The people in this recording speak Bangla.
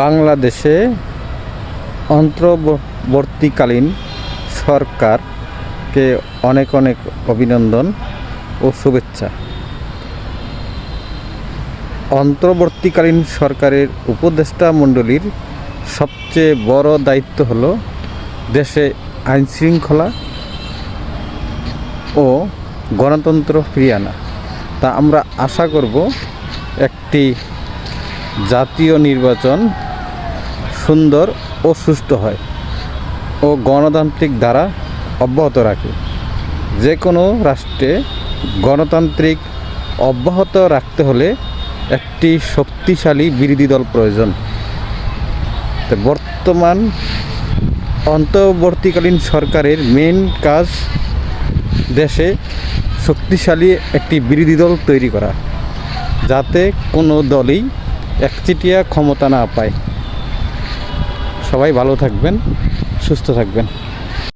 বাংলাদেশে অন্তর্বর্তীকালীন সরকারকে অনেক অনেক অভিনন্দন ও শুভেচ্ছা। অন্তর্বর্তীকালীন সরকারের উপদেষ্টা মণ্ডলীর সবচেয়ে বড় দায়িত্ব হলো দেশে আইনশৃঙ্খলা ও গণতন্ত্র ফিরিয়ে আনা। তা আমরা আশা করব একটি জাতীয় নির্বাচন সুন্দর ও সুষ্ঠু হয় ও গণতান্ত্রিক ধারা অব্যাহত রাখে। যে কোনো রাষ্ট্রে গণতান্ত্রিক অব্যাহত রাখতে হলে একটি শক্তিশালী বিরোধী দল প্রয়োজন। তো বর্তমান অন্তর্বর্তীকালীন সরকারের মেইন কাজ দেশে শক্তিশালী একটি বিরোধী দল তৈরি করা, যাতে কোনো দলই একচেটিয়া ক্ষমতা না পায়। সবাই ভালো থাকবেন, সুস্থ থাকবেন।